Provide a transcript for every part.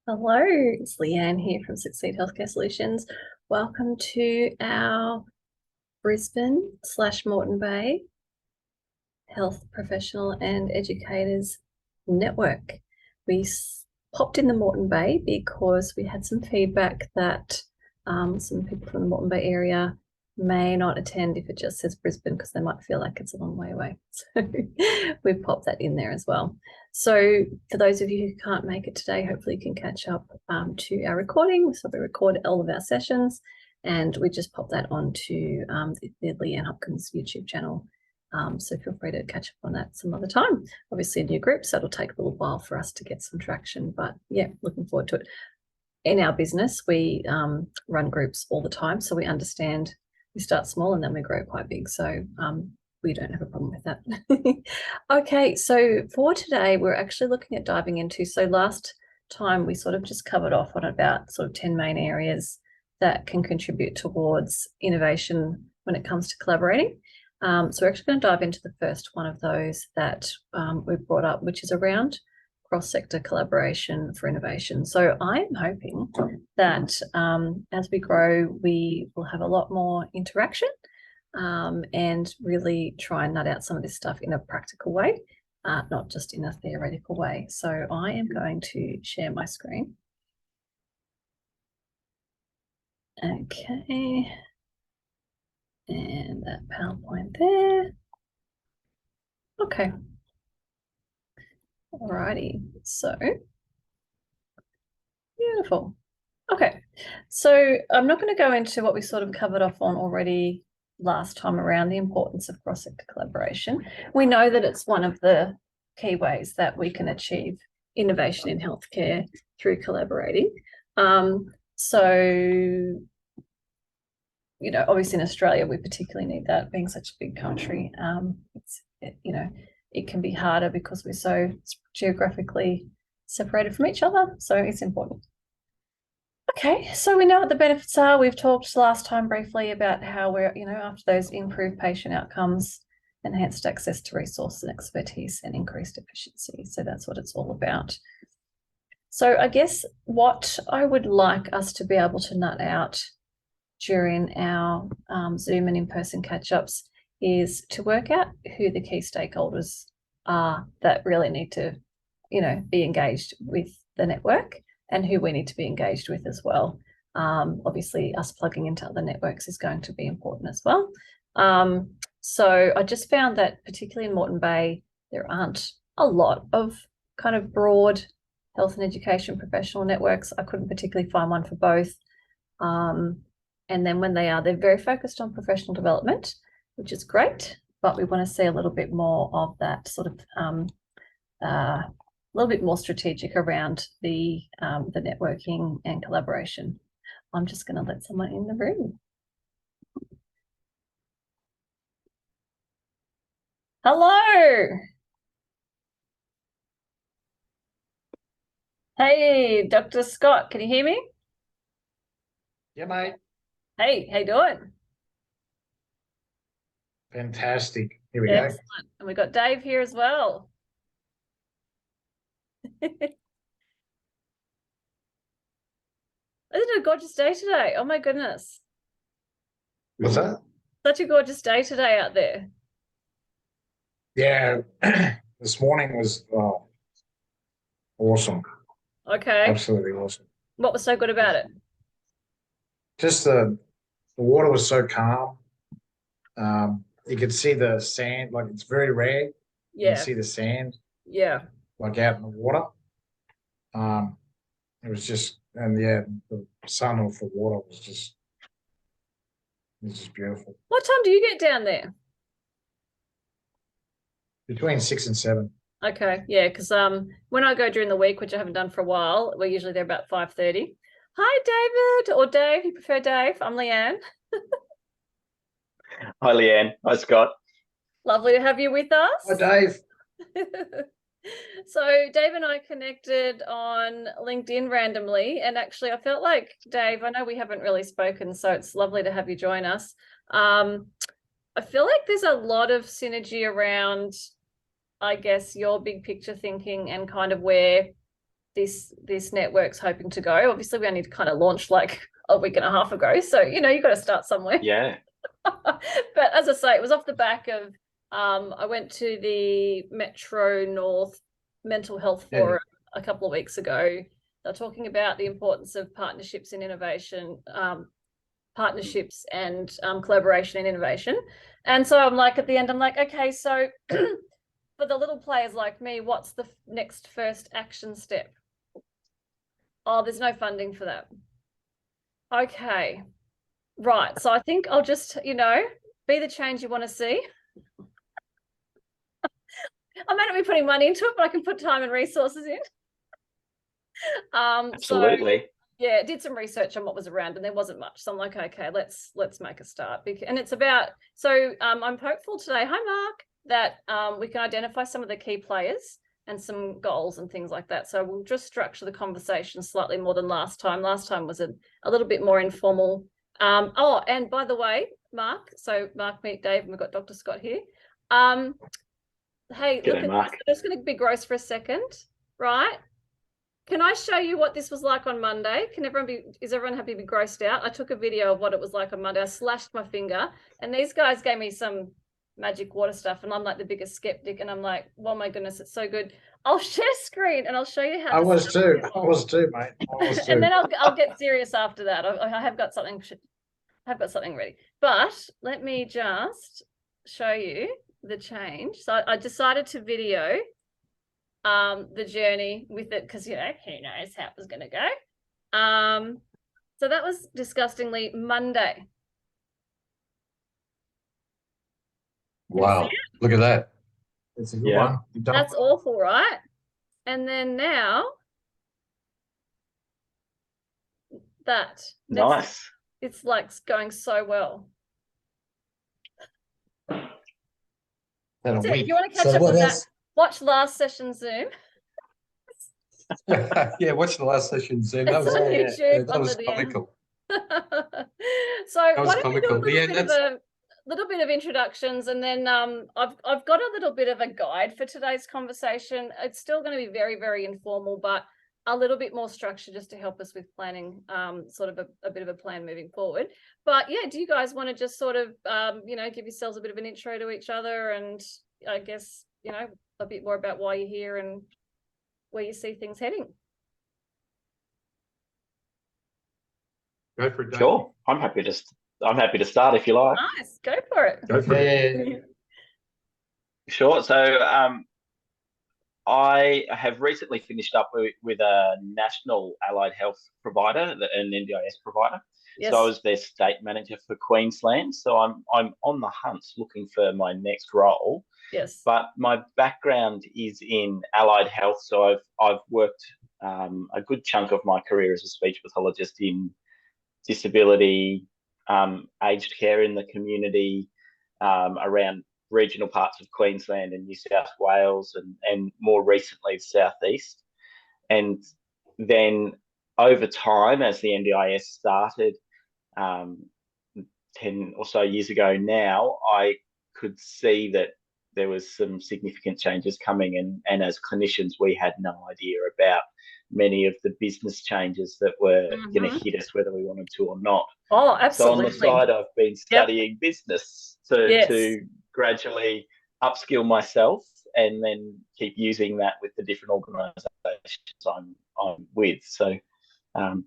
Hello, it's Leanne here from Succeed Healthcare Solutions. Welcome to our Brisbane/Moreton Bay Health Professional and Educators Network. We popped in the Moreton Bay because we had some feedback that some people from the Moreton Bay area may not attend if it just says Brisbane because they might feel like it's a long way away. So we've popped that in there as well. So for those of you who can't make it today, hopefully you can catch up to our recording. So we record all of our sessions and we just pop that onto the Leanne Hopkins YouTube channel. So feel free to catch up on that some other time. Obviously a new group, so it'll take a little while for us to get some traction, but yeah, looking forward to it. In our business, we run groups all the time, so we understand we start small and then we grow quite big. So we don't have a problem with that. Okay, so for today, we're actually looking at diving into, so last time we sort of just covered off on about sort of 10 main areas that can contribute towards innovation when it comes to collaborating. So we're actually going to dive into the first one of those that we've brought up, which is around cross-sector collaboration for innovation. So I'm hoping that as we grow, we will have a lot more interaction and really try and nut out some of this stuff in a practical way, not just in a theoretical way. So I am going to share my screen. Okay. And that PowerPoint there. Okay. Alrighty, so beautiful. Okay, so I'm not going to go into what we sort of covered off on already last time around the importance of cross-sector collaboration. We know that it's one of the key ways that we can achieve innovation in healthcare through collaborating. So, you know, obviously in Australia, we particularly need that, being such a big country. It can be harder because we're so geographically separated from each other. So it's important. Okay, so we know what the benefits are. We've talked last time briefly about how we're, after those improved patient outcomes, enhanced access to resources and expertise, and increased efficiency. So that's what it's all about. So I guess what I would like us to be able to nut out during our Zoom and in-person catch-ups is to work out who the key stakeholders are that really need to, be engaged with the network and who we need to be engaged with as well. Obviously, us plugging into other networks is going to be important as well. So I just found that particularly in Moreton Bay, there aren't a lot of kind of broad health and education professional networks. I couldn't particularly find one for both. And then when they are, they're very focused on professional development, which is great, but we want to see a little bit more of that sort of a little bit more strategic around the networking and collaboration. I'm just going to let someone in the room. Hello. Hey, Dr. Scott, can you hear me? Yeah, mate. Hey, how you doing? Fantastic. Here we Excellent. go. And we've got Dave here as well. Isn't it a gorgeous day today? Oh my goodness. What's that? Such a gorgeous day today out there. Yeah, this morning was awesome. Okay. Absolutely awesome. What was so good about it? Just the water was so calm. You could see the sand, like it's very rare. You can see the sand Yeah. like out in the water. It was just, and yeah, the sun off the water was just beautiful. What time do you get down there? Between 6 and 7. Okay, yeah, because when I go during the week, which I haven't done for a while, we're usually there about 5:30. Hi, David, or Dave, you prefer Dave? I'm Leanne. Hi, Leanne. Hi, Scott. Lovely to have you with us. Hi, Dave. So Dave and I connected on LinkedIn randomly, and actually I felt like, Dave, I know we haven't really spoken, so it's lovely to have you join us. I feel like there's a lot of synergy around, I guess, your big picture thinking and kind of where this network's hoping to go. Obviously, we only kind of launched like a week and a half ago, so you know, you've got to start somewhere. Yeah. But as I say, it was off the back of I went to the Metro North Mental Health Forum a couple of weeks ago. They're talking about the importance of partnerships in innovation, partnerships and collaboration in innovation. And so I'm like, at the end, I'm like, okay, so for the little players like me, what's the next first action step? Oh, there's no funding for that. Okay, right. So I think I'll just, you know, be the change you want to see. I may not be putting money into it, but I can put time and resources in. Absolutely. So, yeah, did some research on what was around, and there wasn't much. So I'm like, okay, let's make a start. And it's about, so I'm hopeful today, hi Mark, that we can identify some of the key players and some goals and things like that. So we'll just structure the conversation slightly more than last time. Last time was a little bit more informal. Oh, and by the way, Mark, so Mark, meet Dave, and we've got Dr. Scott here. Hey, G'day, look, Mark. I'm just going to be gross for a second, right? Can I show you what this was like on Monday? Is everyone happy to be grossed out? I took a video of what it was like on Monday. I slashed my finger, and these guys gave me some magic water stuff, and I'm like the biggest skeptic, and I'm like, oh my goodness, it's so good. I'll share screen and I'll show you how. I was too, mate. I was too. And then I'll get serious after that. I have got something. I've got something ready, but let me just show you the change. So I decided to video the journey with it, because, you know, who knows how it was going to go. So that was disgustingly Monday. Wow, look at that. It's a good one. That's awful, right? And then now Nice. It's like going so well. That's it. If you want to catch up on that, watch last session's Zoom. Yeah, watch the last session Zoom. That was comical. So why don't we do a little bit of introductions, and then I've got a little bit of a guide for today's conversation. It's still going to be very, very informal, but a little bit more structure just to help us with planning, sort of a bit of a plan moving forward. But yeah, do you guys want to just sort of, you know, give yourselves a bit of an intro to each other, and I guess, you know, a bit more about why you're here and where you see things heading? Go for it, Dave. Sure. I'm happy to start if you like. Nice, go for it. Go for it. Sure. So I have recently finished up with a national allied health provider, an NDIS provider. Yes. So I was their state manager for Queensland. So I'm on the hunt looking for my next role. Yes. But my background is in allied health. So I've worked a good chunk of my career as a speech pathologist in disability, aged care in the community, around regional parts of Queensland and New South Wales, and more recently Southeast. And then over time, as the NDIS started 10 or so years ago now, I could see that there was some significant changes coming, and as clinicians we had no idea about many of the business changes that were going to hit us whether we wanted to or not. Oh, absolutely. So on the side I've been studying business to gradually upskill myself, and then keep using that with the different organisations I'm with. So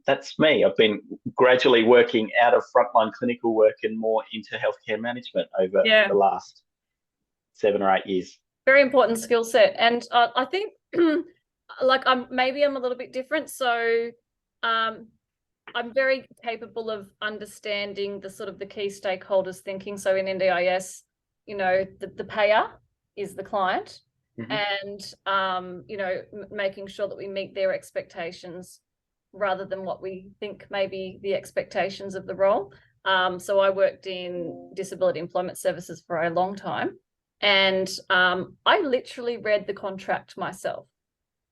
that's me. I've been gradually working out of frontline clinical work and more into healthcare management over the last 7 or 8 years. Very important skill set. And I think like maybe I'm a little bit different. So I'm very capable of understanding the sort of the key stakeholders thinking. So in NDIS, you know, the payer is the client, and you know, making sure that we meet their expectations rather than what we think maybe the expectations of the role. So I worked in disability employment services for a long time, and I literally read the contract myself,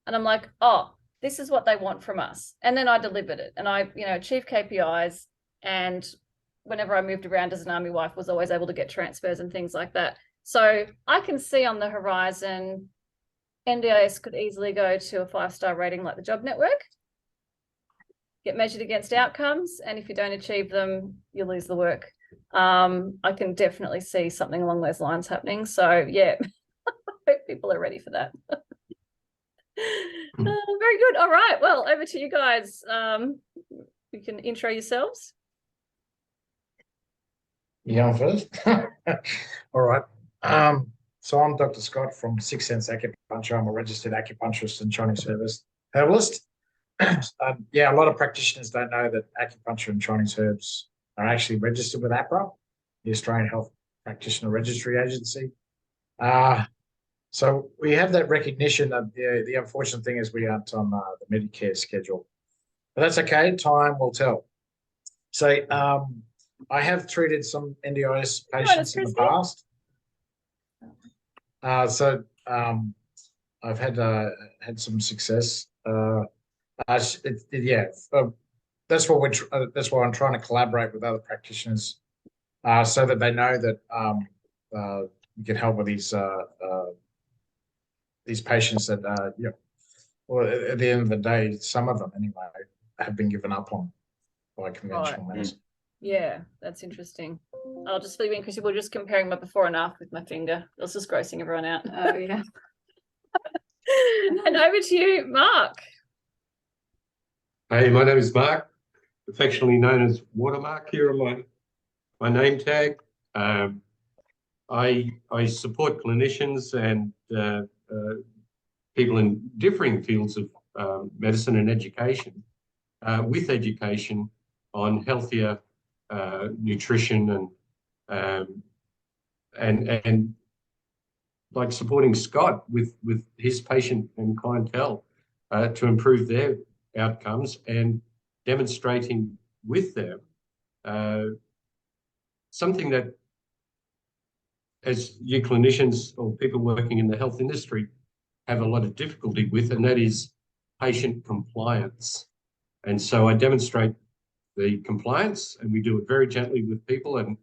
and I'm like, oh, this is what they want from us. And then I delivered it, and I, you know, achieved KPIs, and whenever I moved around as an army wife, was always able to get transfers and things like that. So I can see on the horizon NDIS could easily go to a 5-star rating like the Job Network, get measured against outcomes, and if you don't achieve them, you lose the work. I can definitely see something along those lines happening. So yeah, I hope people are ready for that. Very good. All right. Well, over to you guys. You can intro yourselves. You going first? All right. So I'm Dr. Scott from Sixth Sense Acupuncture. I'm a registered acupuncturist and Chinese service herbalist. Yeah, a lot of practitioners don't know that acupuncture and Chinese herbs are actually registered with APRA, the Australian Health Practitioner Registry Agency. So we have that recognition. That the unfortunate thing is we aren't on the Medicare schedule, but that's okay. Time will tell. So I have treated some NDIS patients in the past. I've had some success. That's why I'm trying to collaborate with other practitioners, so that they know that we can help with these patients that well, at the end of the day, some of them anyway have been given up on by conventional medicine. Yeah, that's interesting. I'll just leave in because we're just comparing my before and after with my finger. That's just grossing everyone out. Oh yeah. And over to you, Mark. Hey, my name is Mark, affectionately known as Watermark here on my name tag. I support clinicians and people in differing fields of medicine and education with education on healthier nutrition and like supporting Scott with his patient and clientele to improve their outcomes and demonstrating with them something that, as you clinicians or people working in the health industry have a lot of difficulty with, and that is patient compliance. And so I demonstrate the compliance, and we do it very gently with people and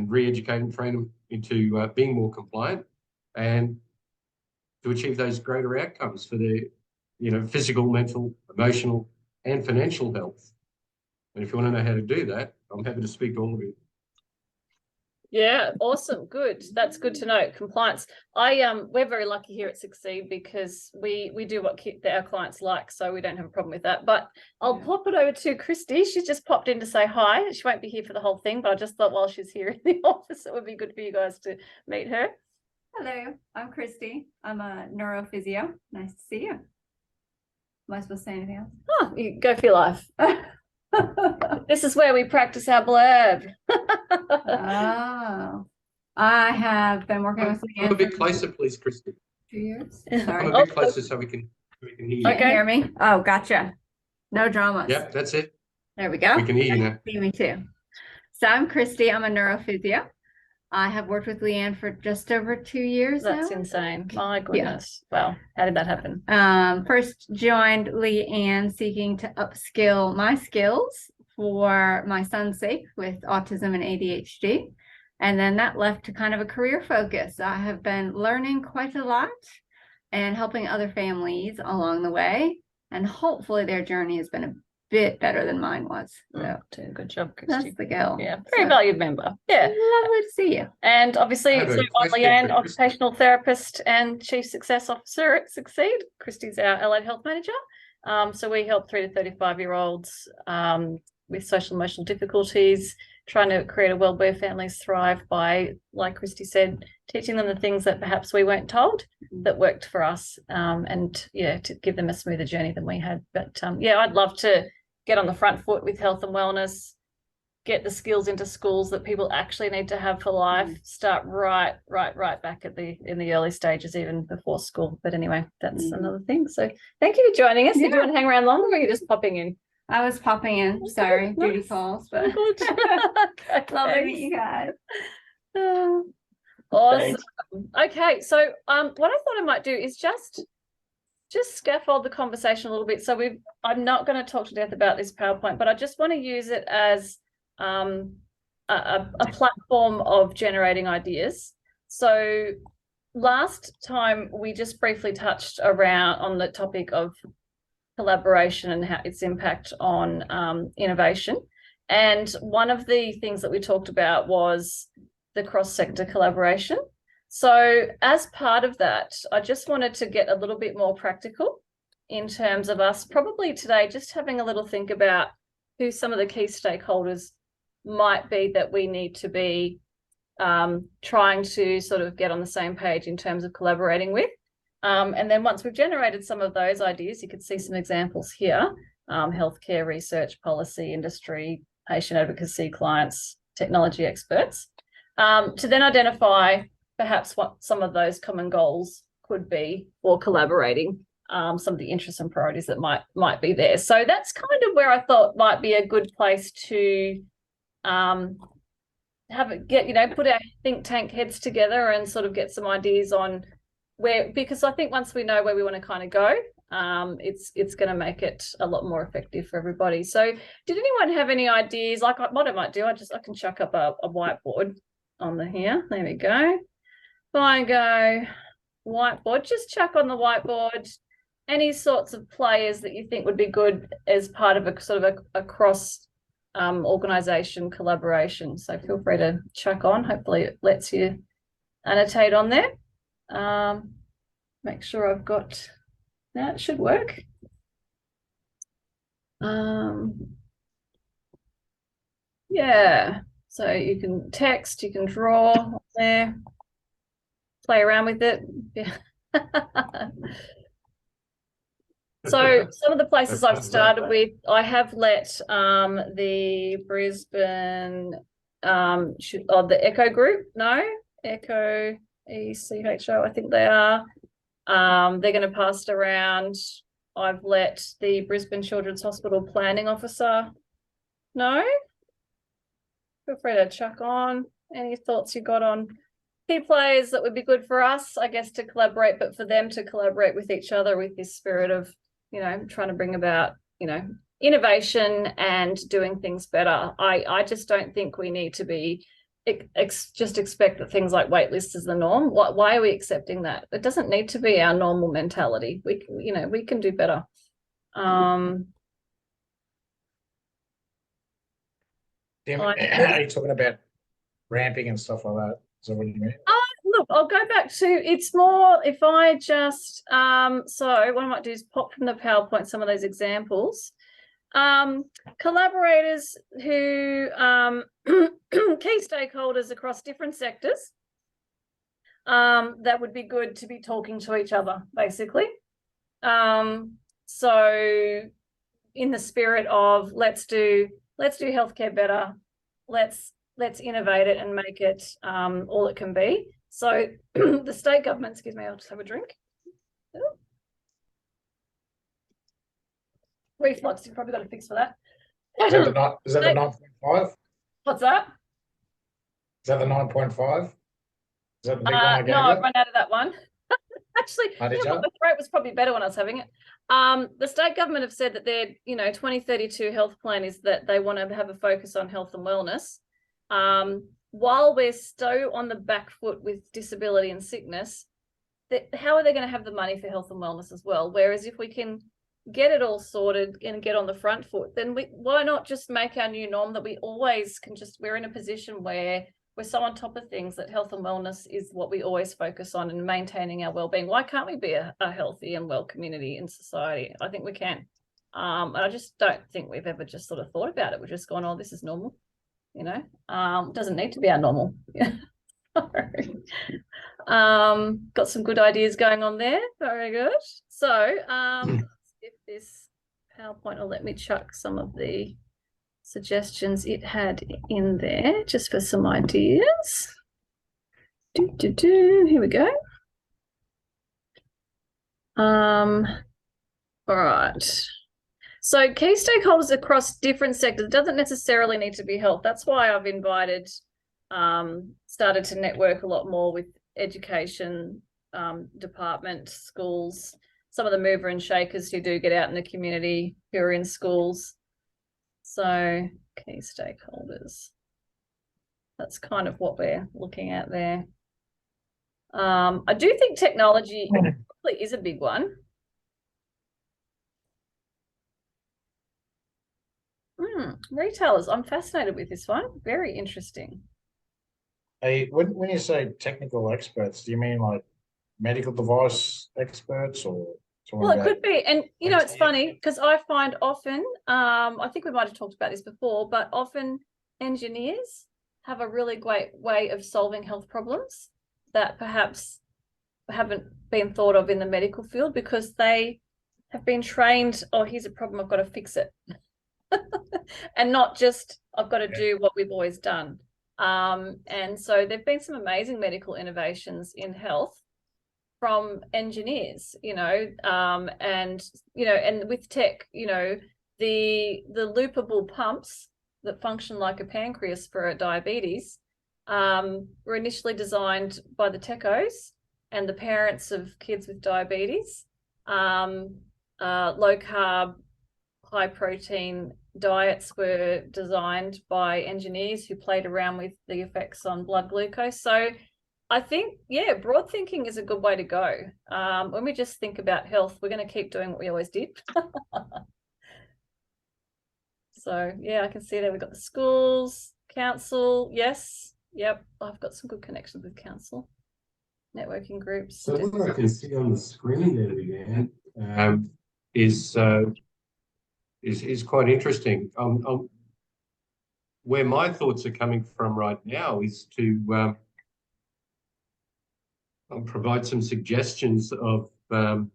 re-educate and train them into being more compliant and to achieve those greater outcomes for their physical, mental, emotional, and financial health. And if you want to know how to do that, I'm happy to speak to all of you. Yeah, awesome. Good. That's good to know. Compliance. We're very lucky here at Succeed because we do what our clients like, so we don't have a problem with that. But I'll pop it over to Christy. She's just popped in to say hi. She won't be here for the whole thing, but I just thought while she's here in the office, it would be good for you guys to meet her. Hello, I'm Christy. I'm a neurophysio. Nice to see you. Am I supposed to say anything else? Oh, you go for your life. This is where we practice our blurb. Oh, I have been working with Leanne. A bit closer, please, Christy. 2 years. Sorry. I'm a bit closer so we can hear you. Okay. Can you hear me? Oh, gotcha. No dramas. Yep, that's it. There we go. We can hear you now. See me too. So I'm Christy. I'm a neurophysio. I have worked with Leanne for just over 2 years now. That's insane. My goodness. Yeah. Wow. How did that happen? First joined Leanne seeking to upskill my skills for my son's sake with autism and ADHD. And then that left to kind of a career focus. I have been learning quite a lot and helping other families along the way. And hopefully their journey has been a bit better than mine was. So good job, Christy. That's the goal. Yeah, very valued member. Yeah. Lovely to see you. And obviously, so I'm Leanne, occupational therapist and chief success officer at Succeed. Christy's our allied health manager. So we help 3 to 35-year-olds with social emotional difficulties, trying to create a world where families thrive by, like Christy said, teaching them the things that perhaps we weren't told that worked for us, and yeah, to give them a smoother journey than we had. But yeah, I'd love to get on the front foot with health and wellness, get the skills into schools that people actually need to have for life, start right back in the early stages, even before school. But anyway, that's another thing. So thank you for joining us. Yeah. Did you want to hang around longer, or are you just popping in? I was popping in. Sorry, nice. duty calls, but okay, love to meet you guys. Awesome. Thanks. Okay, so what I thought I might do is just scaffold the conversation a little bit. So I'm not going to talk to death about this PowerPoint, but I just want to use it as a platform of generating ideas. So last time we just briefly touched around on the topic of collaboration and how its impact on innovation. And one of the things that we talked about was the cross-sector collaboration. So as part of that, I just wanted to get a little bit more practical in terms of us probably today just having a little think about who some of the key stakeholders might be that we need to be trying to sort of get on the same page in terms of collaborating with. And then once we've generated some of those ideas, you can see some examples here: healthcare, research, policy, industry, patient advocacy, clients, technology experts, to then identify perhaps what some of those common goals could be for collaborating, some of the interests and priorities that might be there. So that's kind of where I thought might be a good place to put our think tank heads together and sort of get some ideas on where, because I think once we know where we want to kind of go, it's going to make it a lot more effective for everybody. So did anyone have any ideas? Like what I might do, I can chuck up a whiteboard on the here. There we go. If I go whiteboard, just chuck on the whiteboard any sorts of players that you think would be good as part of a sort of a cross organisation collaboration. So feel free to chuck on. Hopefully it lets you annotate on there. Make sure I've got that. It should work. Yeah, so you can text, you can draw there, play around with it. Yeah. So some of the places I've started with, I have let the Brisbane the Echo Group know, Echo ECHO, I think they are. They're going to pass it around. I've let the Brisbane Children's Hospital Planning Officer know. Feel free to chuck on any thoughts you got on key players that would be good for us, I guess, to collaborate, but for them to collaborate with each other with this spirit of, trying to bring about, innovation and doing things better. I just don't think we need to be just expect that things like wait lists is the norm. Why are we accepting that? It doesn't need to be our normal mentality. We can do better. Tim, are you talking about ramping and stuff like that? Is that what you mean? Look, I'll go back to, it's more if I just, so what I might do is pop from the PowerPoint some of those examples. Collaborators who, key stakeholders across different sectors, that would be good to be talking to each other, basically. So in the spirit of let's do healthcare better, let's innovate it and make it all it can be. So the state government, excuse me, I'll just have a drink. Reflux, you've probably got a fix for that. Is that the 9.5? What's that? Is that the 9.5? Is that the big one I gave no, you? I've run out of that one. Actually, My throat was probably better when I was having it. The state government have said that their 2032 health plan is that they want to have a focus on health and wellness. While we're so on the back foot with disability and sickness, how are they going to have the money for health and wellness as well? Whereas if we can get it all sorted and get on the front foot, then why not just make our new norm that we always can we're in a position where we're so on top of things that health and wellness is what we always focus on and maintaining our well-being. Why can't we be a healthy and well community in society? I think we can. And I just don't think we've ever just sort of thought about it. We've just gone, oh, this is normal. Doesn't need to be our normal. Got some good ideas going on there. Very good. So if this PowerPoint will let me chuck some of the suggestions it had in there just for some ideas. Here we go. All right. So key stakeholders across different sectors, doesn't necessarily need to be health. That's why I've invited, started to network a lot more with education department, schools, some of the mover and shakers who do get out in the community, who are in schools. So key stakeholders. That's kind of what we're looking at there. I do think technology probably is a big one. Retailers, I'm fascinated with this one. Very interesting. Hey, when you say technical experts, do you mean like medical device experts or talking Well, it about could be. And, you know, it's IT? funny because I find often, I think we might have talked about this before, but often engineers have a really great way of solving health problems that perhaps haven't been thought of in the medical field because they have been trained, oh, here's a problem, I've got to fix it. And not just, I've got to do what we've always done. And so there've been some amazing medical innovations in health from engineers, and and with tech, the loopable pumps that function like a pancreas for diabetes were initially designed by the techos and the parents of kids with diabetes. Low carb, high protein diets were designed by engineers who played around with the effects on blood glucose. So I think, yeah, broad thinking is a good way to go. When we just think about health, we're going to keep doing what we always did. So, yeah, I can see that we've got the schools, council. Yes. Yep. I've got some good connections with council, networking groups. So what I can see on the screen there, Leanne, is quite interesting. Where my thoughts are coming from right now is to provide some suggestions of some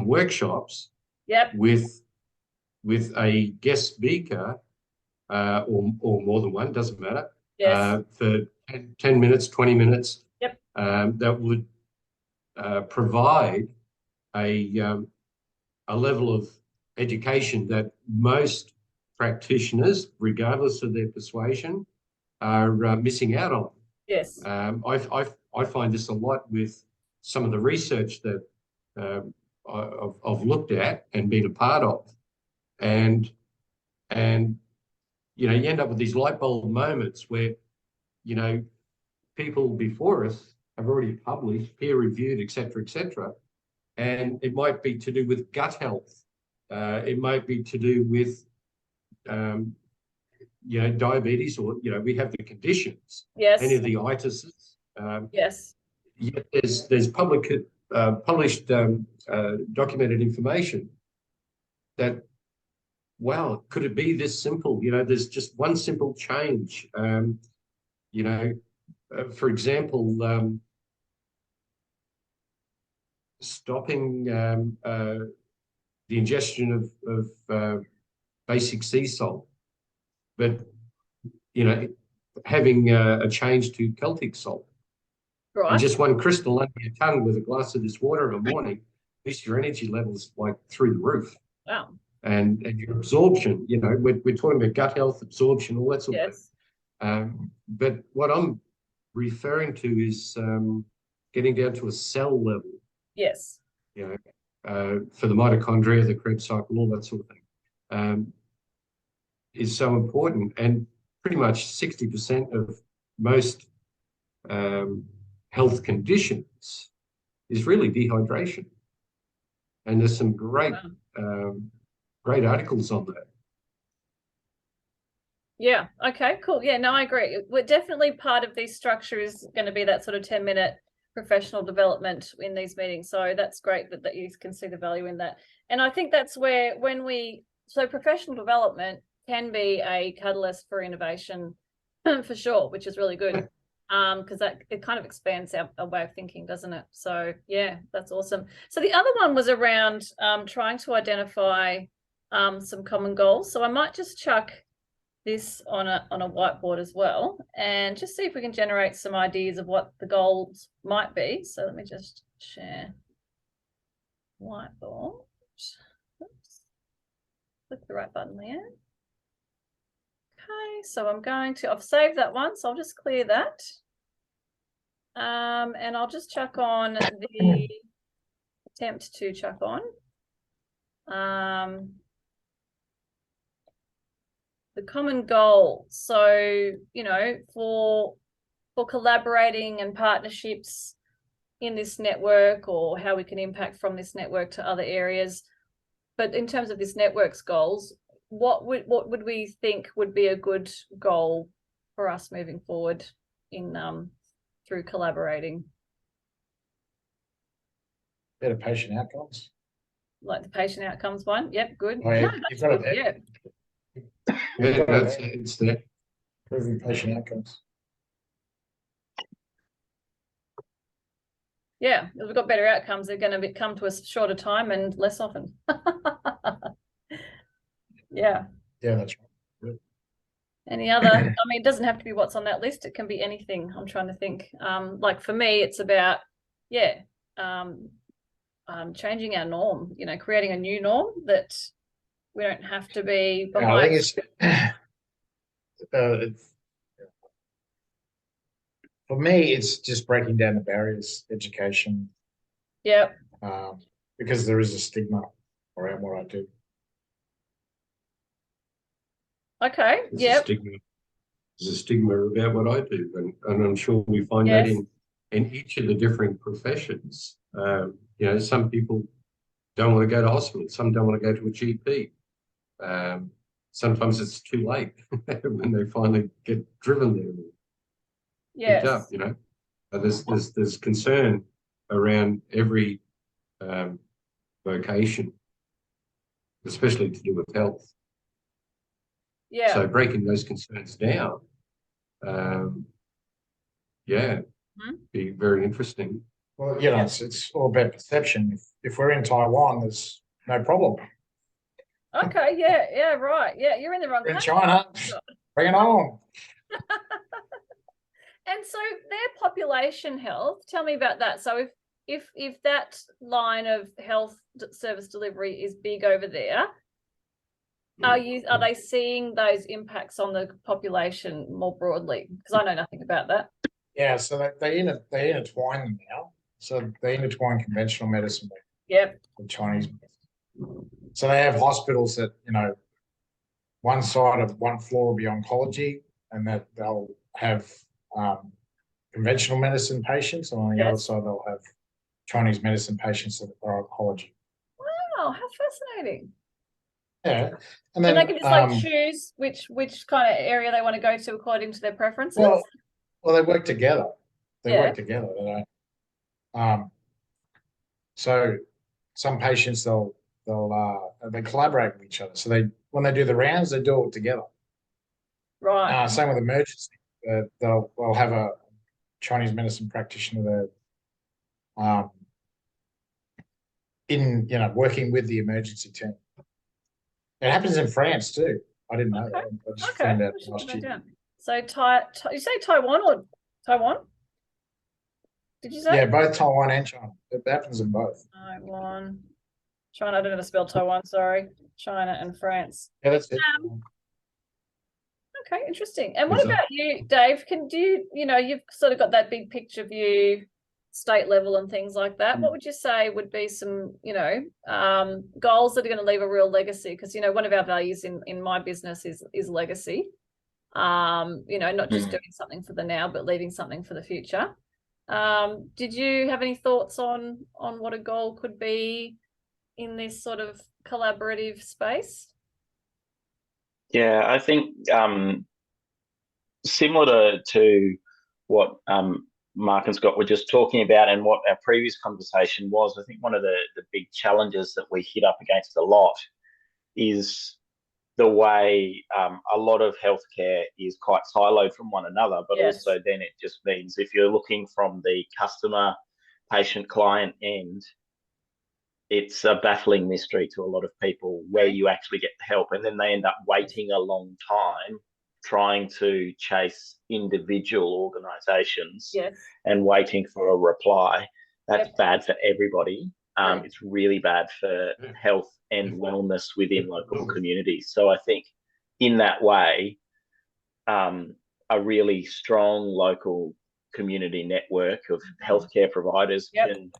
workshops. Yep. With a guest speaker or more than one, doesn't matter. Yes. For 10 minutes, 20 minutes. Yep. That would provide a level of education that most practitioners, regardless of their persuasion, are missing out on. Yes. I find this a lot with some of the research that I've looked at and been a part of, and you end up with these light bulb moments where people before us have already published, peer reviewed, etc., and it might be to do with gut health, it might be to do with diabetes, or we have the conditions, Yes. any of the itises. Yes. Yet there's published documented information that, wow, could it be this simple? There's just one simple change. For example, stopping the ingestion of basic sea salt, but having a change to Celtic salt. Right. And just one crystal under your tongue with a glass of this water in the morning, at least your energy levels like through the roof. Wow. And your absorption, we're talking about gut health, absorption, all that sort of thing. But what I'm referring to is getting down to a cell level. Yes. For the mitochondria, the Krebs cycle, all that sort of thing, is so important. And pretty much 60% of most health conditions is really dehydration. And there's some great great articles on that. Yeah. Okay, cool. Yeah, no, I agree. We're definitely part of the structure is going to be that sort of 10-minute professional development in these meetings. So that's great that you can see the value in that. And I think that's where so professional development can be a catalyst for innovation for sure, which is really good. Because it kind of expands our way of thinking, doesn't it? So yeah, that's awesome. So the other one was around trying to identify some common goals. So I might just chuck this on a whiteboard as well, and just see if we can generate some ideas of what the goals might be. So let me just share whiteboard. Oops. Click the right button there. Okay, so I've saved that one, so I'll just clear that. And I'll just chuck on attempt to chuck on. The common goal. So, for for collaborating and partnerships in this network, or how we can impact from this network to other areas. But in terms of this network's goals, what would we think would be a good goal for us moving forward in through collaborating? Better patient outcomes. Like the patient outcomes one. Yep, good. Oh, yeah, No, you've that's got it good. there. Yeah. Yeah, it's there. Improving patient outcomes. Yeah, if we've got better outcomes, they're going to come to us shorter time and less often. Yeah. Yeah, that's right. Any other, I mean, it doesn't have to be what's on that list. It can be anything. I'm trying to think. Like for me, it's about, yeah, changing our norm, you know, creating a new norm that we don't have to be Yeah, I behind. think it's for me, it's just breaking down the barriers, education, Yep. because there is a stigma around what I do. Okay. There's a Yep. stigma. There's a stigma about what I do, and I'm sure we find that Yes. in each of the different professions. You know, some people don't want to go to hospital. Some don't want to go to a GP. Sometimes it's too late when they finally get driven there, picked up. Yes. You know, there's concern around every vocation, especially to do with health. Yeah. So breaking those concerns down, yeah, be very interesting. Well, you know, it's all about perception. If we're in Taiwan, there's no problem. Okay. Yeah. Yeah. Right. Yeah. You're in the wrong We're in country. China, bring it on. And so their population health, tell me about that. So if that line of health service delivery is big over there, are they seeing those impacts on the population more broadly? Because I know nothing about that. Yeah, so they intertwine them now. So they intertwine conventional medicine Yep. with Chinese medicine. So they have hospitals that, you know, one side of one floor will be oncology, and that they'll have conventional medicine patients, and on the other side they'll have Chinese medicine patients that are oncology. Wow, how fascinating. Yeah. And then they can just like choose which kind of area they want to go to according to their preferences. Well, they work together. They work Yeah. together. They don't. So some patients they collaborate with each other. So when they do the rounds, they do it together. Right. Same with emergency. They'll have a Chinese medicine practitioner there, working with the emergency team. It happens in France too. I didn't know that. I just found out last year. So you say Taiwan or Taiwan? Did you say? Yeah, both Taiwan and China. It happens in both. Taiwan, China. I don't know how to spell Taiwan. Sorry, China and France. Yeah, that's it. Okay, interesting. And what about you, Dave? You've sort of got that big picture view, state level and things like that. What would you say would be some, goals that are going to leave a real legacy? Because, one of our values in my business is legacy. Not just doing something for the now, but leaving something for the future. Did you have any thoughts on what a goal could be in this sort of collaborative space? Yeah, I think similar to what Mark and Scott were just talking about and what our previous conversation was, I think one of the big challenges that we hit up against a lot is the way a lot of healthcare is quite siloed from one another, but also then it just means if you're looking from the customer, patient, client end, it's a baffling mystery to a lot of people where you actually get the help, and then they end up waiting a long time trying to chase individual organizations and waiting for a reply. That's bad for everybody. It's really bad for health and wellness within local communities. So I think in that way, a really strong local community network of healthcare providers can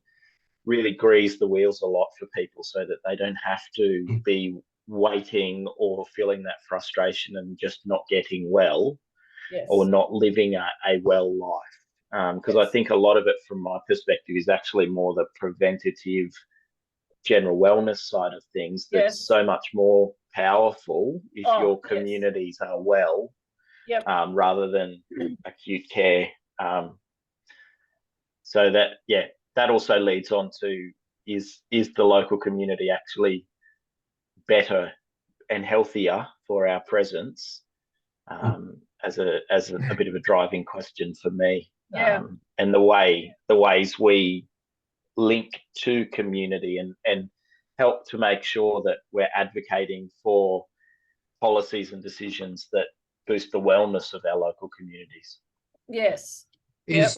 really grease the wheels a lot for people so that they don't have to be waiting or feeling that frustration and just not getting well Yes. or not living a well life. Because I think a lot of it, from my perspective, is actually more the preventative general wellness side of things that's Yes. so much more powerful if Oh, your yes. communities are well, Yep. rather than acute care. So that also leads on to, is the local community actually better and healthier for our presence, as a bit of a driving question for me. Yeah. And the ways we link to community and help to make sure that we're advocating for policies and decisions that boost the wellness of our local communities. Yes. Yep.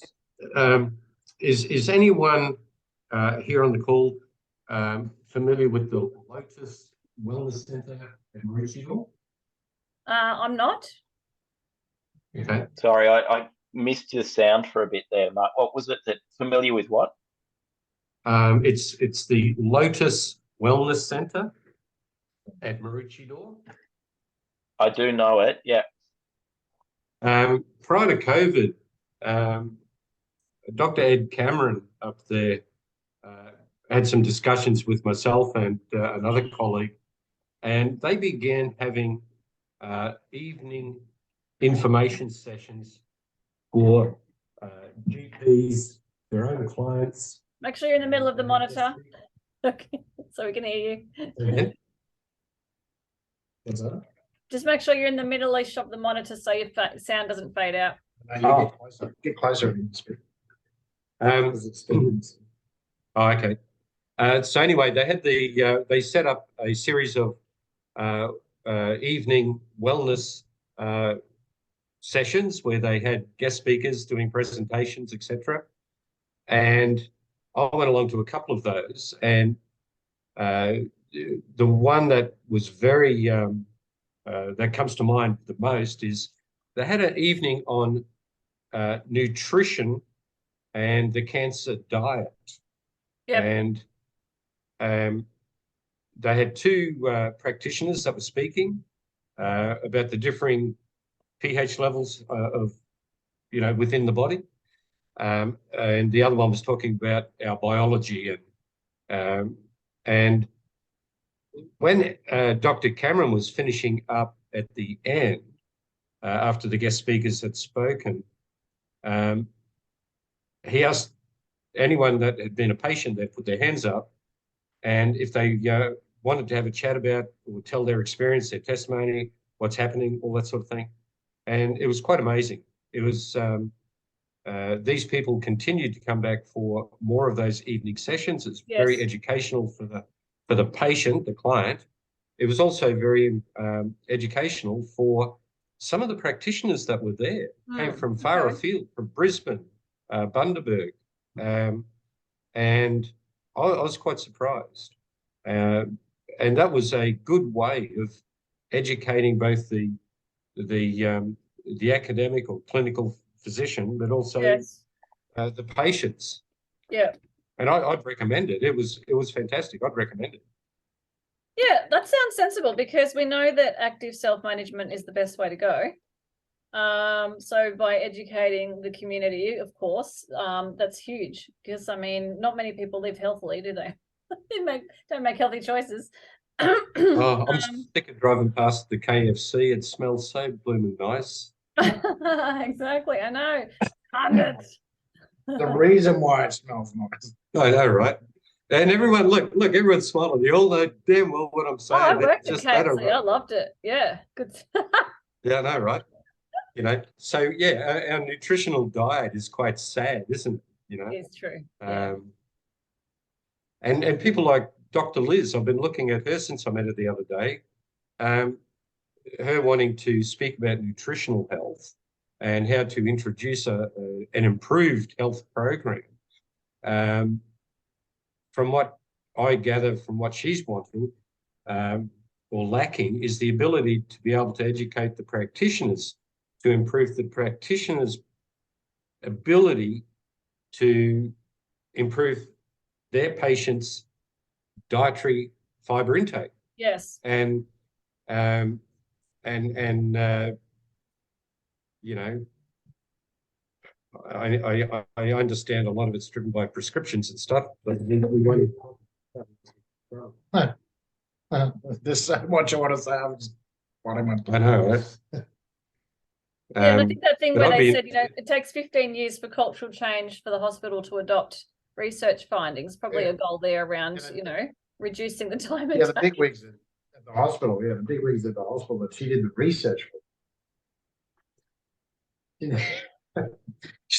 Is anyone here on the call familiar with the Lotus Wellness Centre at Moreton? I'm not. Okay. Sorry, I missed your sound for a bit there, Mark. What was it? That familiar with what? It's the Lotus Wellness Centre at Moreton. I do know it. Yeah. Prior to COVID, Dr. Ed Cameron up there had some discussions with myself and another colleague, and they began having evening information sessions for GPs, their own clients. Make sure you're in the middle of the monitor. Okay, so we can hear you. Okay. What's that? Just make sure you're in the middle-ish of the monitor so your sound doesn't fade out. No, you get closer in the spirit. Okay. So anyway, they had they set up a series of evening wellness sessions where they had guest speakers doing presentations, etc. And I went along to a couple of those, and the one that was very that comes to mind the most is they had an evening on nutrition and the cancer diet. Yep. And they had two practitioners that were speaking about the differing pH levels of, within the body. And the other one was talking about our biology. And when Dr. Cameron was finishing up at the end, after the guest speakers had spoken, he asked anyone that had been a patient, they'd put their hands up, and if they wanted to have a chat about or tell their experience, their testimony, what's happening, all that sort of thing. And it was quite amazing. It was these people continued to come back for more of those evening sessions. It's very educational for the patient, the client. It was also very educational for some of the practitioners that were there. Came from far afield, from Brisbane, Bundaberg, and I was quite surprised. And that was a good way of educating both the academic or clinical physician, but also the patients. Yeah. And I'd recommend it. It was fantastic. I'd recommend it. Yeah, that sounds sensible, because we know that active self-management is the best way to go. So by educating the community, of course, that's huge, because I mean, not many people live healthily, do they? They don't make healthy choices. I'm sick of driving past the KFC. It smells so blooming nice. Exactly, I know. The reason why it smells nice. I know, right? And everyone, look, everyone's smiling. You all know damn well what I'm saying. I worked at KFC. I loved it. Yeah, good. Yeah, I know, right? So yeah, our nutritional diet is quite sad, isn't it? It's true. And people like Dr. Liz, I've been looking at her since I met her the other day. Her wanting to speak about nutritional health and how to introduce an improved health program. From what I gather from what she's wanting or lacking is the ability to be able to educate the practitioners, to improve the practitioners' ability to improve their patients' dietary fiber intake. Yes. And you know, I understand a lot of it's driven by prescriptions and stuff, but we won't. There's so much I want to say. I know, right? Yeah, and I think that thing but where I'd they be said, it takes 15 years for cultural change for the hospital to adopt research findings, probably a goal there around, reducing the time it Yeah, the takes. big wigs at the hospital. Yeah, the big wigs at the hospital that she did the research for.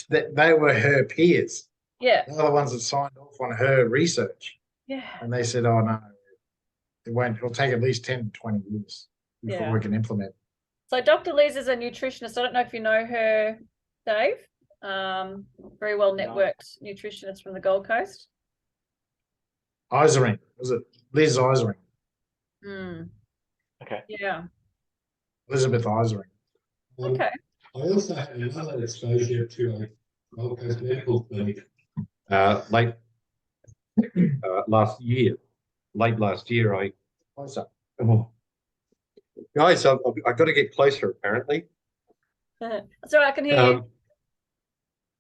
They were her peers. Yeah. They're the ones that signed off on her research. Yeah. And they said, oh, no, it won't. It'll take at least 10 to 20 years before we can implement. So Dr. Liz is a nutritionist. I don't know if you know her, Dave. Very well networked nutritionist from the Gold Coast. Isering. Was it Liz Isering? Okay. Yeah. Elizabeth Isering. Okay. I also had another exposure to a Gold Coast medical clinic late last year. Late last year, guys, I've got to get closer, apparently. So I can hear you.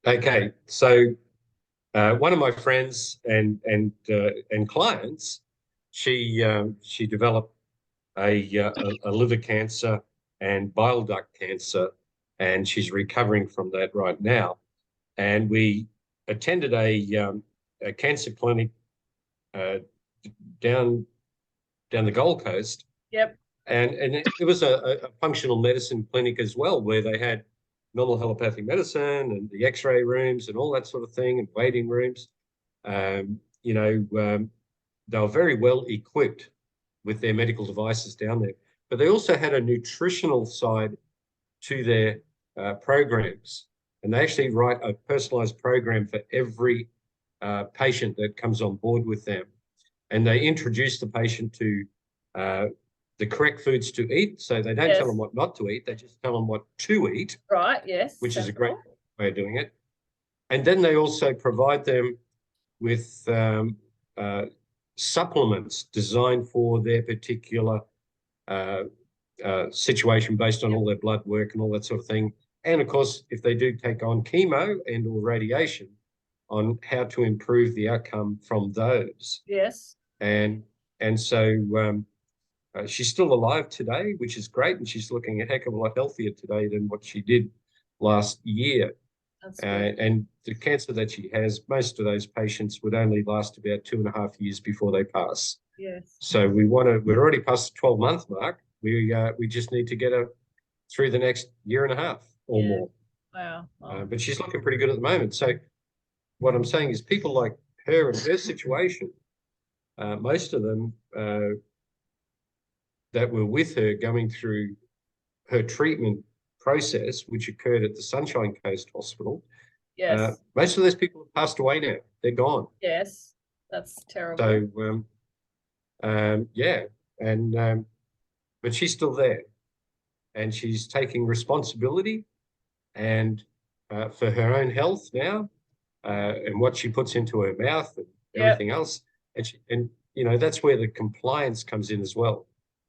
Okay, so one of my friends and clients, she developed a liver cancer and bile duct cancer, and she's recovering from that right now. And we attended a cancer clinic down the Gold Coast. Yep. And it was a functional medicine clinic as well, where they had normal allopathic medicine and the X-ray rooms and all that sort of thing, and waiting rooms. They were very well equipped with their medical devices down there. But they also had a nutritional side to their programs. And they actually write a personalized program for every patient that comes on board with them. And they introduce the patient to the correct foods to eat. So they don't tell them what not to eat. They just tell them what to eat. Right, yes. Which is a great way of doing it. And then they also provide them with supplements designed for their particular situation based on all their blood work and all that sort of thing. And of course, if they do take on chemo and or radiation, on how to improve the outcome from those. Yes. And so she's still alive today, which is great. And she's looking a heck of a lot healthier today than what she did last year. That's good. And the cancer that she has, most of those patients would only last about 2.5 years before they pass. Yes. So we're already past the 12-month mark. We just need to get her through the next 1.5 years or more. Wow. But she's looking pretty good at the moment. So what I'm saying is people like her and her situation, most of them that were with her going through her treatment process, which occurred at the Sunshine Coast Hospital. Yes. Most of those people have passed away now. They're gone. Yes. That's terrible. So, but she's still there. And she's taking responsibility and for her own health now, and what she puts into her mouth and everything else. And that's where the compliance comes in as well.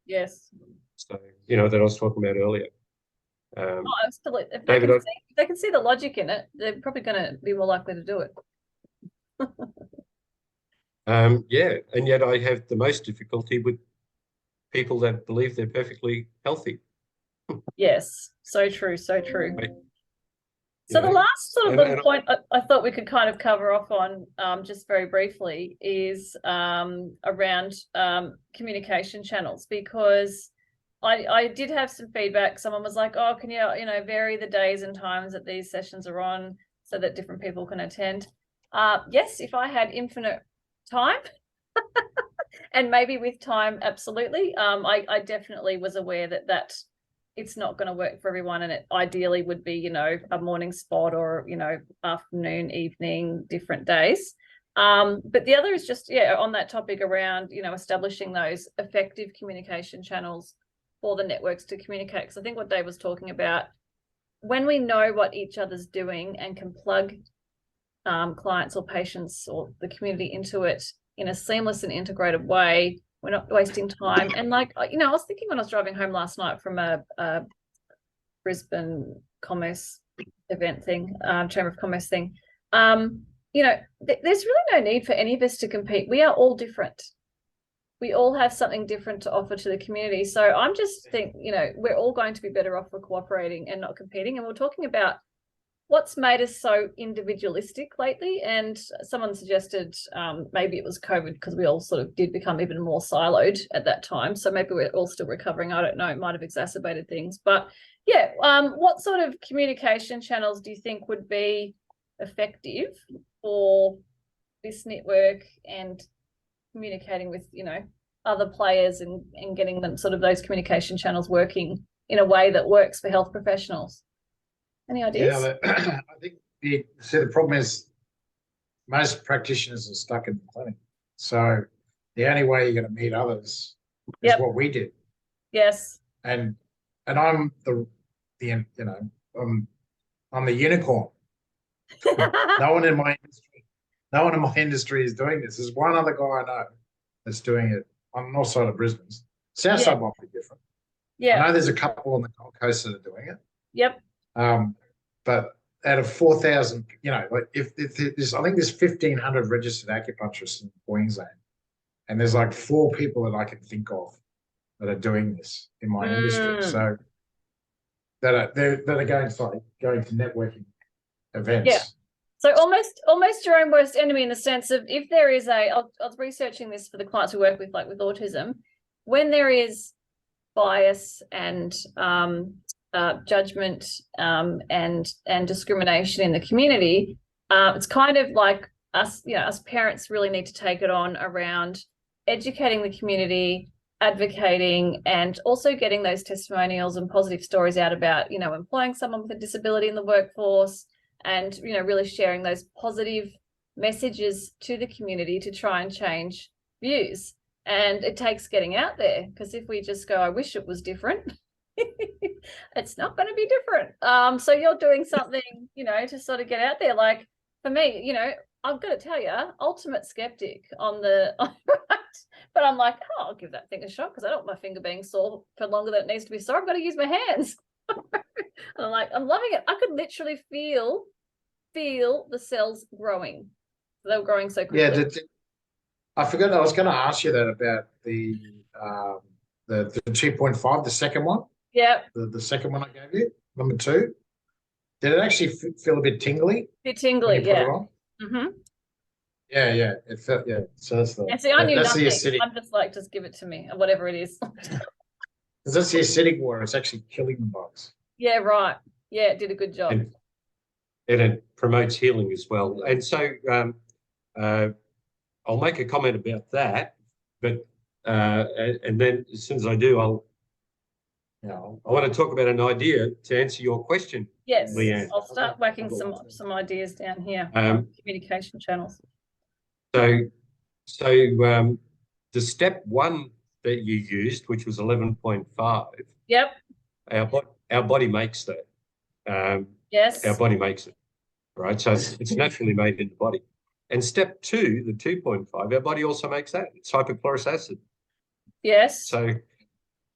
Yes. So, that I was talking about earlier. Absolutely. If they can see the logic in it, they're probably going to be more likely to do it. And yet I have the most difficulty with people that believe they're perfectly healthy. Yes, so true, so true. So the last sort of little point I thought we could kind of cover off on, just very briefly, is around communication channels, because I did have some feedback. Someone was like, oh, can you vary the days and times that these sessions are on so that different people can attend? Yes, if I had infinite time and maybe with time, absolutely. I definitely was aware that it's not going to work for everyone, and it ideally would be, a morning spot or, afternoon, evening, different days. But the other is just, on that topic around, establishing those effective communication channels for the networks to communicate. Because I think what Dave was talking about, when we know what each other's doing and can plug clients or patients or the community into it in a seamless and integrated way, we're not wasting time. And I was thinking when I was driving home last night from a Brisbane commerce event thing, Chamber of Commerce thing. There's really no need for any of us to compete. We are all different. We all have something different to offer to the community. So I'm just we're all going to be better off for cooperating and not competing. And we're talking about what's made us so individualistic lately. And someone suggested maybe it was COVID, because we all sort of did become even more siloed at that time. So maybe we're all still recovering. I don't know. It might have exacerbated things. But yeah, what sort of communication channels do you think would be effective for this network and communicating with, other players and getting them sort of those communication channels working in a way that works for health professionals? Any ideas? Yeah, I think the problem is most practitioners are stuck in the clinic. So the only way you're going to meet others is what we did. Yes. And I'm I'm the unicorn. No one in my industry is doing this. There's one other guy I know that's doing it on the north side of Brisbane. Southside might be different. Yeah. I know there's a couple on the Gold Coast that are doing it. Yep. But out of 4,000, if there's, I think there's 1,500 registered acupuncturists in Queensland, and there's like 4 people that I can think of that are doing this in my industry. So that are going to networking events. Yeah. So almost your own worst enemy, in the sense of, if there is I was researching this for the clients we work with, like with autism, when there is bias and judgment and discrimination in the community, it's kind of like us parents really need to take it on around educating the community, advocating, and also getting those testimonials and positive stories out about, employing someone with a disability in the workforce, and, really sharing those positive messages to the community to try and change views. And it takes getting out there, because if we just go, I wish it was different, it's not going to be different. So you're doing something, to sort of get out there. Like for me, I've got to tell you, ultimate skeptic on the right, but I'm like, I'll give that thing a shot, because I don't want my finger being sore for longer than it needs to be sore. I've got to use my hands. And I'm like, I'm loving it. I could literally feel the cells growing. They were growing so quickly. Yeah, I forgot. I was going to ask you that about the 2.5, the second one. Yeah. The second one I gave you, number 2. Did it actually feel a bit tingly? A bit tingly, yeah. Mm-hmm. Yeah. It felt, yeah. So that's the. And see, I knew that's nothing. the acidic. I'm just like, just give it to me, or whatever it is. Because that's the acidic water. It's actually killing the bugs. Yeah, right. Yeah, it did a good job. And it promotes healing as well. And so I'll make a comment about that, but and then as soon as I do, I want to talk about an idea to answer your question. Yes, Leanne. I'll start whacking some ideas down here. Communication channels. So the step 1 that you used, which was 11.5. Yep. Our body makes that. Yes. Our body makes it, right? So it's naturally made in the body. And step 2, the 2.5, our body also makes that. It's hypochlorous acid. Yes. So,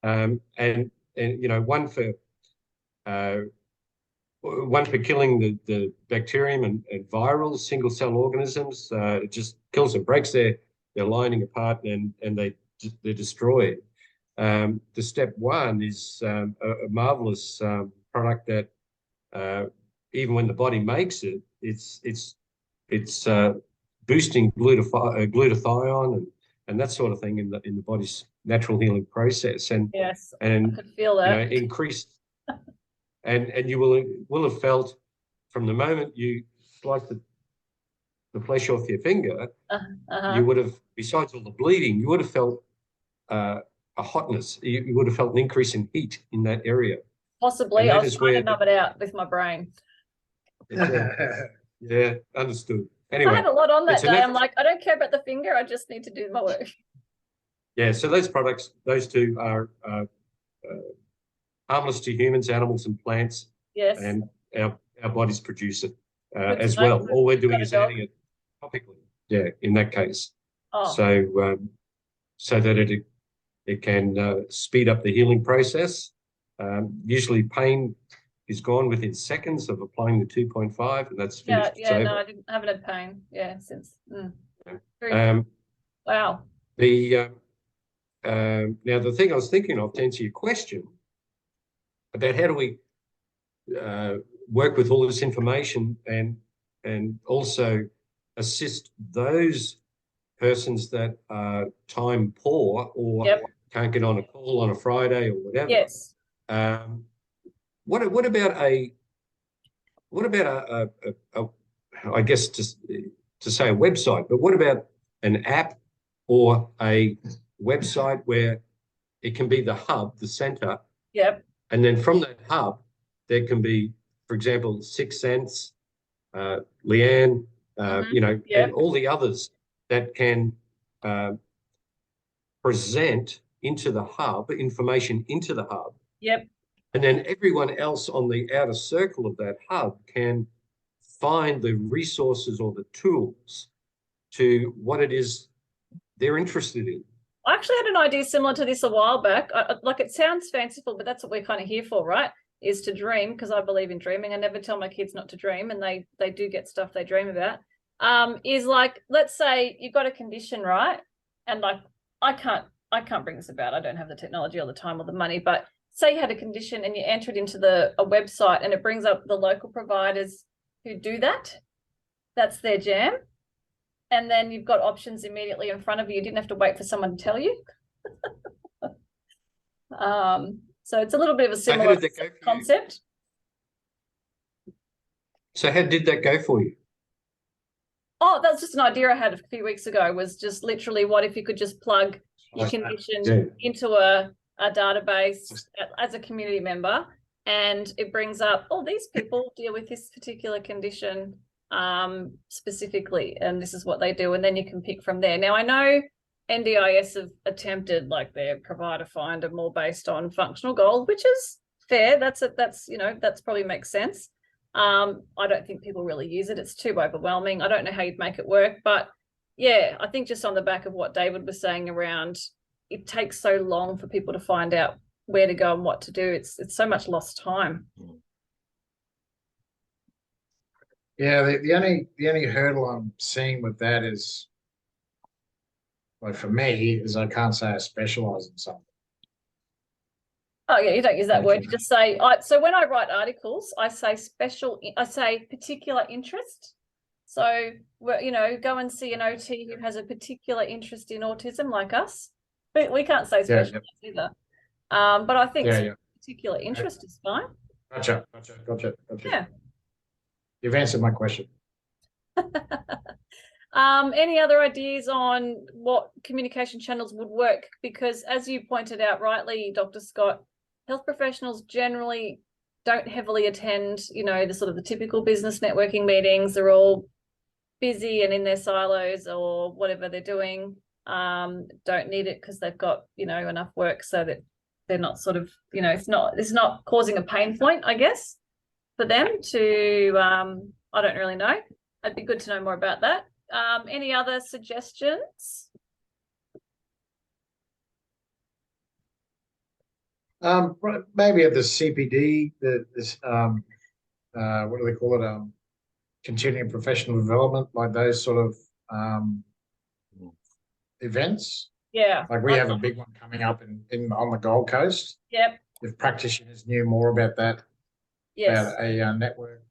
and one for killing the bacterium and viral single cell organisms. It just kills them, breaks their lining apart, and they're destroyed. The step 1 is a marvelous product that even when the body makes it, it's boosting glutathione and that sort of thing in the body's natural healing process. And yes, and I could feel that. Increased. And you will have felt from the moment you slice the flesh off your finger, you would have, besides all the bleeding, you would have felt a hotness. You would have felt an increase in heat in that area. Possibly. I was trying to numb it out with my brain. Yeah, understood. Anyway, I had a lot on that day. I'm like, I don't care about the finger. I just need to do my work. Yeah, so those products, those 2 are harmless to humans, animals, and plants. Yes. And our bodies produce it as well. All we're doing is adding it topically. Yeah, in that case. Oh. So that it can speed up the healing process. Usually pain is gone within seconds of applying the 2.5, and that's Yeah, finished. It's over. no, haven't had pain. Yeah, since. Wow. Now the thing I was thinking of to answer your question about how do we work with all this information and also assist those persons that are time poor or can't get on a call on a Friday or whatever. Yes. What about a I guess to say a website, but what about an app or a website where it can be the hub, the center? Yep. And then from that hub, there can be, for example, 6 Sense, Leanne, and all the others that can present into the hub, information into the hub. Yep. And then everyone else on the outer circle of that hub can find the resources or the tools to what it is they're interested in. I actually had an idea similar to this a while back. Like, it sounds fanciful, but that's what we're kind of here for, right? Is to dream, because I believe in dreaming. I never tell my kids not to dream, and they do get stuff they dream about. Is like, let's say you've got a condition, right? And like, I can't bring this about. I don't have the technology or the time or the money, but say you had a condition and you enter it into a website and it brings up the local providers who do that. That's their jam. And then you've got options immediately in front of you. You didn't have to wait for someone to tell you. So it's a little bit of a similar concept. So how did that go for you? Oh, that's just an idea I had a few weeks ago, was just literally, what if you could just plug your condition into a database as a community member, and it brings up, oh, these people deal with this particular condition specifically, and this is what they do, and then you can pick from there. Now, I know NDIS have attempted like their provider finder more based on functional goals, which is fair. That's probably makes sense. I don't think people really use it. It's too overwhelming. I don't know how you'd make it work, but yeah, I think just on the back of what David was saying around, it takes so long for people to find out where to go and what to do. It's so much lost time. Yeah, the only hurdle I'm seeing with that is, like, for me, is I can't say I specialize in something. Oh yeah, you don't use that word. You just say, so when I write articles, I say particular interest. So, go and see an OT who has a particular interest in autism, like us. But we can't say specialized either. But I think particular interest is fine. Gotcha. Yeah. You've answered my question. Any other ideas on what communication channels would work? Because as you pointed out rightly, Dr. Scott, health professionals generally don't heavily attend, the sort of the typical business networking meetings. They're all busy and in their silos or whatever they're doing. Don't need it because they've got, enough work, so that they're not sort of, it's not causing a pain point, I guess, for them to, I don't really know. It'd be good to know more about that. Any other suggestions? Maybe at the CPD, this what do they call it? Continuing professional development, like those sort of events. Yeah. Like we have a big one coming up on the Gold Coast. Yep. If practitioners knew more about that, about a network.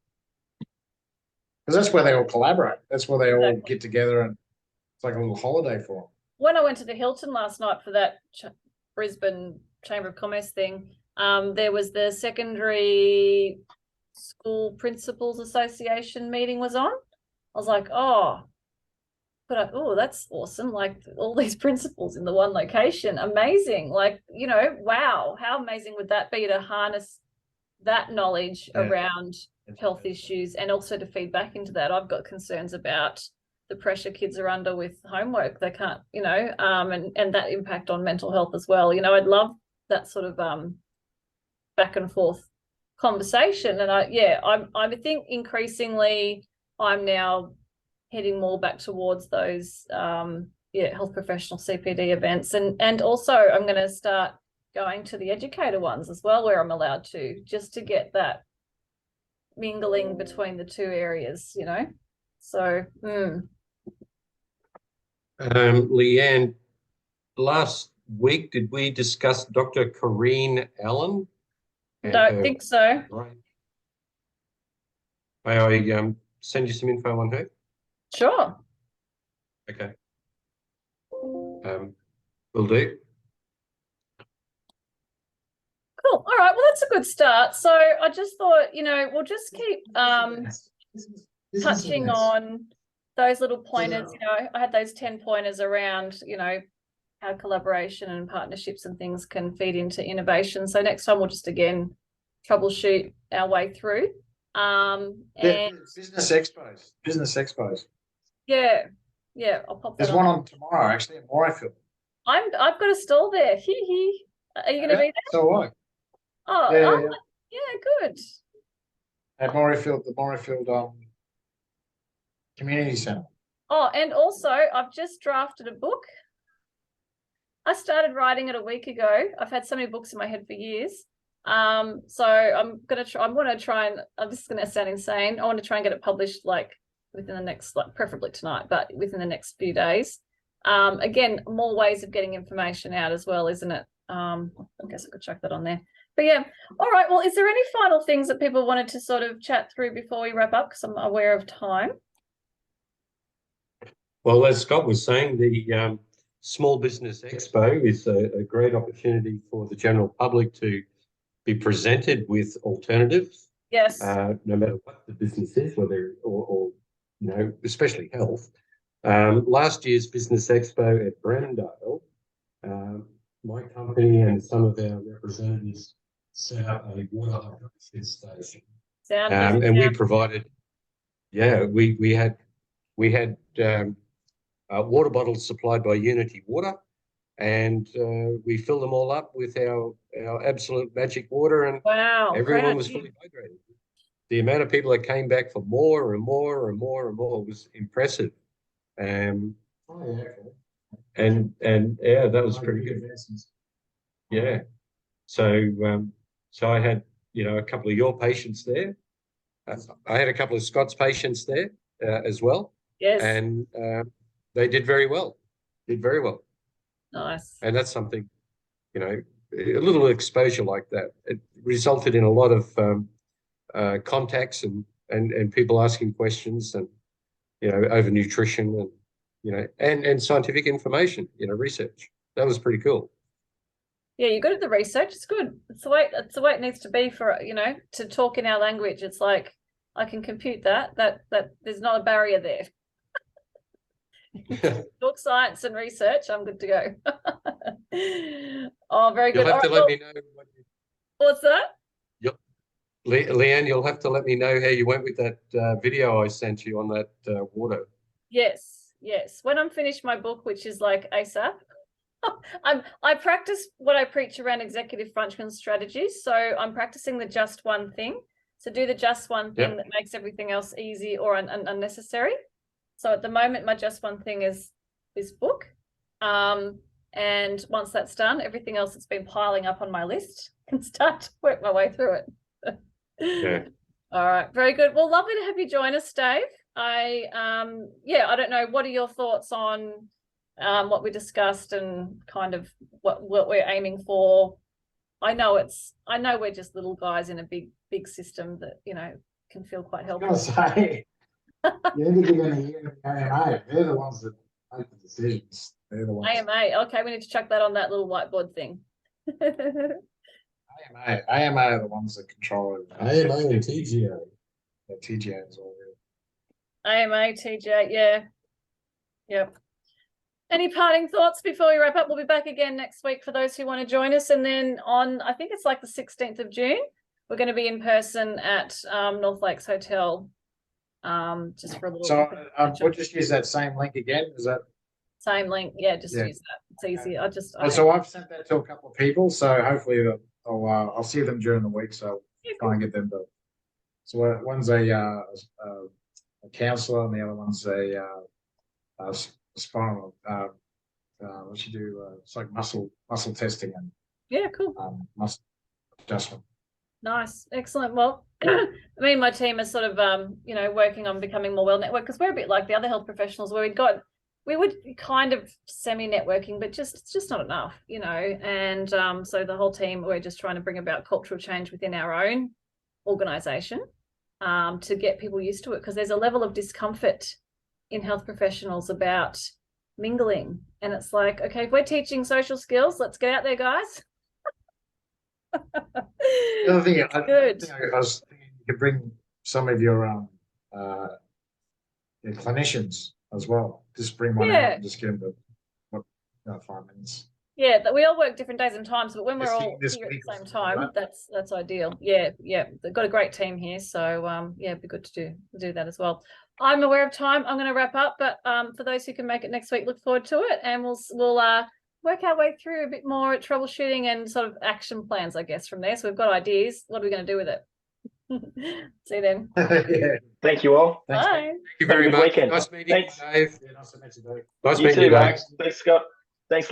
Because that's where they all collaborate. That's where they all get together, and it's like a little holiday for them. When I went to the Hilton last night for that Brisbane Chamber of Commerce thing, there was the Secondary School Principals Association meeting was on. I was like, that's awesome. Like, all these principals in the one location. Amazing. Like, wow, how amazing would that be to harness that knowledge around health issues, and also to feed back into that. I've got concerns about the pressure kids are under with homework. They can't, and that impact on mental health as well. I'd love that sort of back and forth conversation. And I think increasingly I'm now heading more back towards those health professional CPD events, and also I'm going to start going to the educator ones as well, where I'm allowed to, just to get that mingling between the two areas, you know. So Leanne, last week, did we discuss Dr. Corrine Allen? don't think so. Right. May I send you some info on her? Sure. Okay. Will do. Cool. All right. Well, that's a good start. So I just thought, you know, we'll just keep touching on those little pointers. You know, I had those 10 pointers around, you know, how collaboration and partnerships and things can feed into innovation. So next time we'll just again troubleshoot our way through. And business expos. Yeah, I'll pop that. There's one on tomorrow actually in Moreton. I've got a stall there. Hee. Are you going to be there? So am I. Oh, yeah, good. At Morefield, the Morefield Community Centre. Oh, and also I've just drafted a book. I started writing it a week ago. I've had so many books in my head for years. So I'm going to try and, this is going to sound insane. I want to try and get it published like within the next, like preferably tonight, but within the next few days. Again, more ways of getting information out as well, isn't it? I guess I could chuck that on there. But yeah, all right. Well, is there any final things that people wanted to sort of chat through before we wrap up? Because I'm aware of time. Well, as Scott was saying, the Small Business Expo is a great opportunity for the general public to be presented with alternatives. Yes. No matter what the business is, whether or you know, especially health. Last year's Business Expo at Brendale, my company and some of our representatives set up a water hydration station. And we provided, we had water bottles supplied by Unity Water, and we filled them all up with our absolute magic water, and everyone was fully hydrated. The amount of people that came back for more and more and more and more was impressive. And yeah, that was pretty good. Yeah. So I had, you know, a couple of your patients there. I had a couple of Scott's patients there as well. Yes. And they did very well. Nice. And that's something, you know, a little exposure like that. It resulted in a lot of contacts and people asking questions, and, you know, over nutrition and, you know, and scientific information, you know, research. That was pretty cool. Yeah, you're good at the research. It's good. It's the way it needs to be for, you know, to talk in our language. It's like, I can compute that there's not a barrier there. Talk science and research, I'm good to go. Oh, very good. You'll have to let me know. What's that? Leanne, you'll have to let me know how you went with that video I sent you on that water. Yes. When I'm finished my book, which is like ASAP, I practice what I preach around executive function strategies. So I'm practicing the just one thing. So do the just one thing that makes everything else easy or unnecessary. So at the moment, my just one thing is this book. And once that's done, everything else that's been piling up on my list can start to work my way through it. Yeah. All right. Very good. Well, lovely to have you join us, Dave. I don't know. What are your thoughts on what we discussed and kind of what we're aiming for? I know we're just little guys in a big system that, you know, can feel quite helpless. I was going to say, you need to give them a year of AMA. They're the ones that make the decisions. They're the ones. AMA. Okay, we need to chuck that on that little whiteboard thing. AMA are the ones that control it. AMA and TGA. The TGA is all real. AMA, TGA, yeah. Yep. Any parting thoughts before we wrap up? We'll be back again next week for those who want to join us. And then on, I think it's like the 16th of June, we're going to be in person at North Lakes Hotel. Just for a little. So we'll just use that same link again. Is that same link? Yeah, just use that. It's easy. So I've sent that to a couple of people. So hopefully I'll see them during the week. So try and get them to. So one's a counsellor and the other one's a spinal. What you do? It's like muscle testing and cool. muscle adjustment. Nice, excellent. Well, me and my team are sort of, you know, working on becoming more well networked, because we're a bit like the other health professionals where we would kind of semi-networking, but it's just not enough, you know. And so the whole team, we're just trying to bring about cultural change within our own organisation to get people used to it, because there's a level of discomfort in health professionals about mingling. And it's like, okay, if we're teaching social skills, let's get out there, guys. The other thing, I was thinking you could bring some of your clinicians as well. Just bring one out and just get them to 5 minutes. Yeah, that we all work different days and times, but when we're all this here at week the or same something like time, that's ideal. Yeah, they've got a great team here, so yeah, it'd be good to do that as well. I'm aware of time. I'm going to wrap up, but for those who can make it next week, look forward to it, and we'll work our way through a bit more troubleshooting and sort of action plans, I guess, from there. So we've got ideas. What are we going to do with it? See you then. Yeah. Thank you all. Thanks, Bye. Thank you very Have a good much. weekend. Nice meeting Thanks. you, Dave. Yeah, nice to meet you, Dave. Nice You meeting too, you, Dave. Max. Thanks, Scott. Thanks.